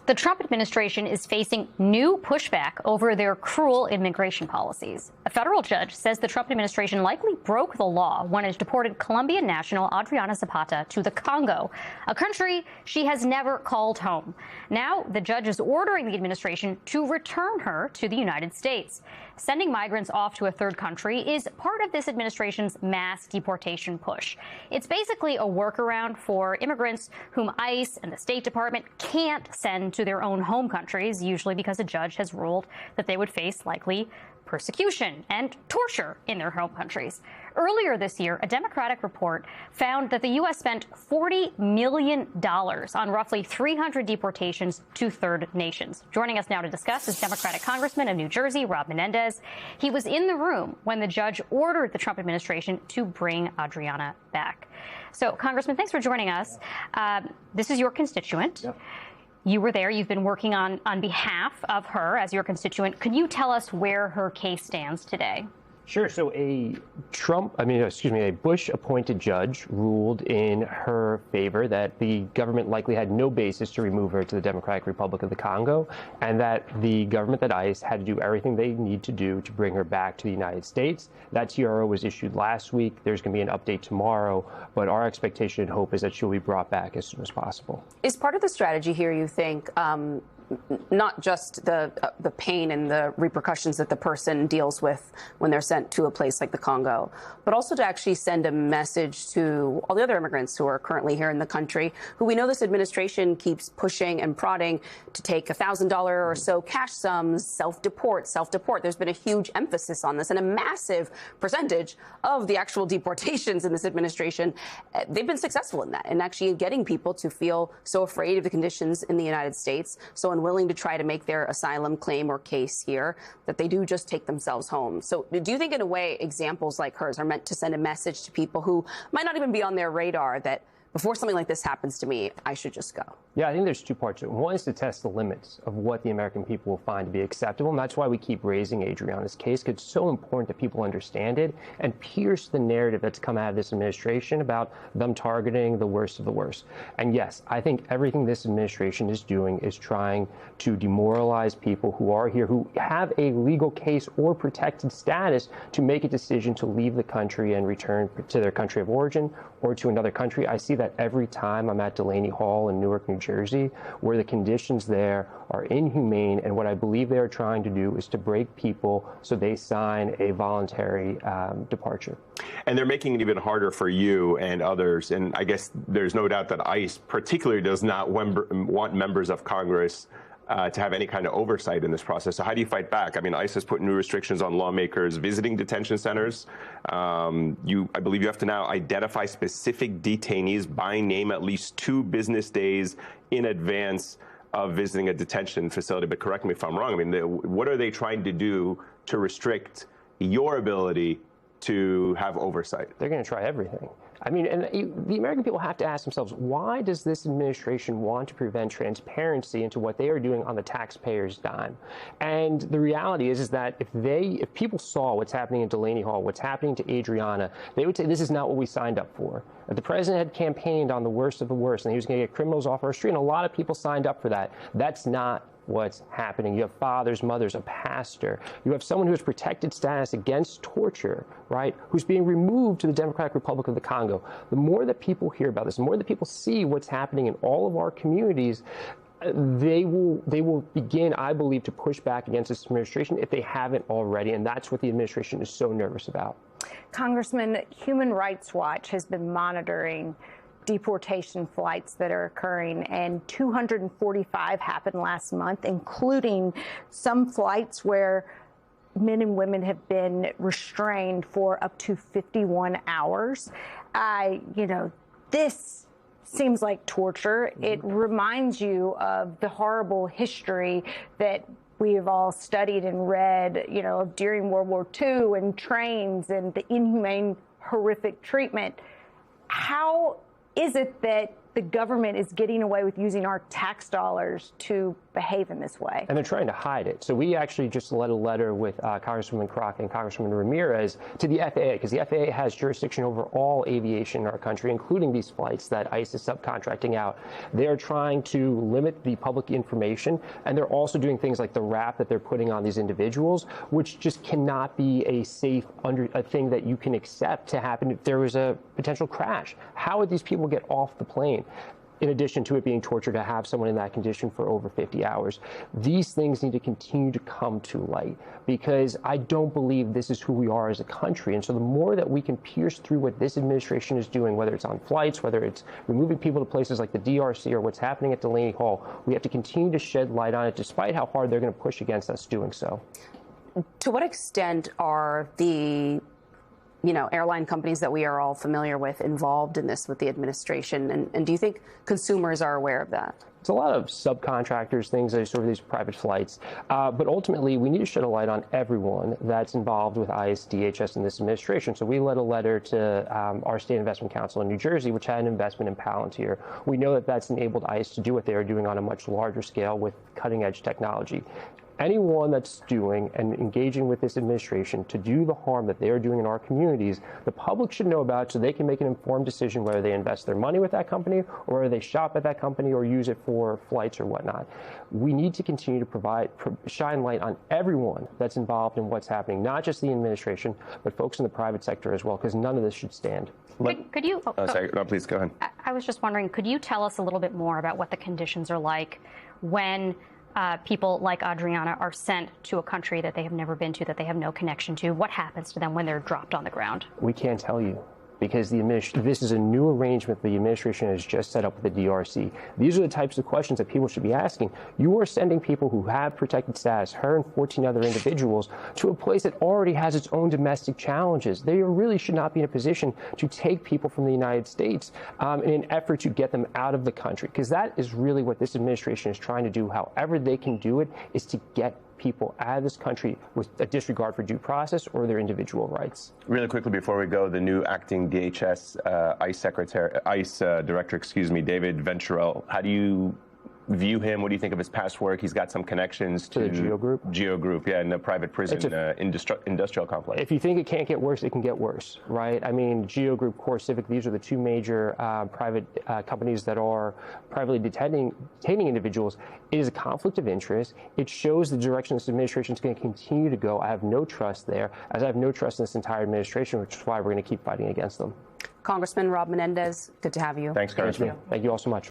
The Trump administration is facing new pushback over their cruel immigration policies. A federal judge says the Trump administration likely broke the law when it deported Colombian national Adriana Zapata to the Congo, a country she has never called home. Now, the judge is ordering the administration to return her to the United States. Sending migrants off to a third country is part of this administration's mass deportation push. It's basically a workaround for immigrants whom ICE and the State Department can't send to their own home countries, usually because a judge has ruled that they would face likely persecution and torture in their home countries. Earlier this year, a Democratic report found that the U.S. spent $40 million on roughly 300 deportations to third nations. Joining us now to discuss is Democratic Congressman of New Jersey, Rob Menendez. He was in the room when the judge ordered the Trump administration to bring Adriana back. So, Congressman, thanks for joining us. This is your constituent. Yep. You were there. You've been working on behalf of her as your constituent. Could you tell us where her case stands today? Sure. So a Bush-appointed judge ruled in her favor that the government likely had no basis to remove her to the Democratic Republic of the Congo, and that the government, that ICE, had to do everything they need to do to bring her back to the United States. That TRO was issued last week. There's going to be an update tomorrow, but our expectation and hope is that she'll be brought back as soon as possible. Is part of the strategy here, you think, not just the pain and the repercussions that the person deals with when they're sent to a place like the Congo, but also to actually send a message to all the other immigrants who are currently here in the country, who we know this administration keeps pushing and prodding to take $1,000 or so cash sums, self-deport. There's been a huge emphasis on this, and a massive percentage of the actual deportations in this administration, they've been successful in that, and actually getting people to feel so afraid of the conditions in the United States, so unwilling to try to make their asylum claim or case here, that they do just take themselves home. So do you think, in a way, examples like hers are meant to send a message to people who might not even be on their radar that before something like this happens to me, I should just go? Yeah, I think there's two parts to it. One is to test the limits of what the American people will find to be acceptable, and that's why we keep raising Adriana's case, because it's so important that people understand it and pierce the narrative that's come out of this administration about them targeting the worst of the worst. And yes, I think everything this administration is doing is trying to demoralize people who are here, who have a legal case or protected status, to make a decision to leave the country and return to their country of origin or to another country. I see that every time I'm at Delaney Hall in Newark, New Jersey, where the conditions there are inhumane, and what I believe they are trying to do is to break people so they sign a voluntary departure. And they're making it even harder for you and others. And I guess there's no doubt that ICE particularly does not want members of Congress to have any kind of oversight in this process. So how do you fight back? I mean, ICE has put new restrictions on lawmakers visiting detention centers. I believe you have to now identify specific detainees by name at least 2 business days in advance of visiting a detention facility. But correct me if I'm wrong. I mean, what are they trying to do to restrict your ability to have oversight? They're going to try everything. I mean, and the American people have to ask themselves, why does this administration want to prevent transparency into what they are doing on the taxpayers' dime? And the reality is that if people saw what's happening in Delaney Hall, what's happening to Adriana, they would say this is not what we signed up for. The president had campaigned on the worst of the worst, and he was going to get criminals off our street, and a lot of people signed up for that. That's not what's happening. You have fathers, mothers, a pastor. You have someone who has protected status against torture, right, who's being removed to the Democratic Republic of the Congo. The more that people hear about this, the more that people see what's happening in all of our communities, they will begin, I believe, to push back against this administration if they haven't already, and that's what the administration is so nervous about. Congressman, Human Rights Watch has been monitoring deportation flights that are occurring, and 245 happened last month, including some flights where men and women have been restrained for up to 51 hours. This seems like torture. It reminds you of the horrible history that we have all studied and read, during World War II, and trains and the inhumane, horrific treatment. How is it that the government is getting away with using our tax dollars to behave in this way. And they're trying to hide it. So we actually just led a letter with Congresswoman Crockett and Congresswoman Ramirez to the FAA, because the FAA has jurisdiction over all aviation in our country, including these flights that ICE is subcontracting out. They're trying to limit the public information, and they're also doing things like the wrap that they're putting on these individuals, which just cannot be a safe a thing that you can accept to happen if there was a potential crash. How would these people get off the plane? In addition to it being torture to have someone in that condition for over 50 hours. These things need to continue to come to light, because I don't believe this is who we are as a country. And so the more that we can pierce through what this administration is doing, whether it's on flights, whether it's removing people to places like the DRC or what's happening at Delaney Hall, we have to continue to shed light on it, despite how hard they're going to push against us doing so. To what extent are the airline companies that we are all familiar with involved in this with the administration? And do you think consumers are aware of that? It's a lot of subcontractors, things that are sort of these private flights. But ultimately, we need to shed a light on everyone that's involved with ICE, DHS, and this administration. So we led a letter to our state investment council in New Jersey, which had an investment in Palantir. We know that that's enabled ICE to do what they are doing on a much larger scale with cutting-edge technology. Anyone that's doing and engaging with this administration to do the harm that they are doing in our communities, the public should know about, so they can make an informed decision whether they invest their money with that company or whether they shop at that company or use it for flights or whatnot. We need to continue to shine light on everyone that's involved in what's happening, not just the administration, but folks in the private sector as well, because none of this should stand. Could you? Sorry, no, please go ahead. I was just wondering, could you tell us a little bit more about what the conditions are like when people like Adriana are sent to a country that they have never been to, that they have no connection to? What happens to them when they're dropped on the ground? We can't tell you, because this is a new arrangement the administration has just set up with the DRC. These are the types of questions that people should be asking. You are sending people who have protected status, her and 14 other individuals, to a place that already has its own domestic challenges. They really should not be in a position to take people from the United States in an effort to get them out of the country, because that is really what this administration is trying to do. However they can do it is to get people out of this country with a disregard for due process or their individual rights. Really quickly before we go, the new acting DHS ICE director, David Venturell. How do you view him? What do you think of his past work? He's got some connections to the GEO Group. GEO Group, yeah, in the private prison industrial complex. If you think it can't get worse, it can get worse, right? I mean, GEO Group, CoreCivic, these are the two major private companies that are privately detaining individuals. It is a conflict of interest. It shows the direction this administration is going to continue to go. I have no trust there, as I have no trust in this entire administration, which is why we're going to keep fighting against them. Congressman Rob Menendez, good to have you. Thanks, Congressman. Thank you all so much.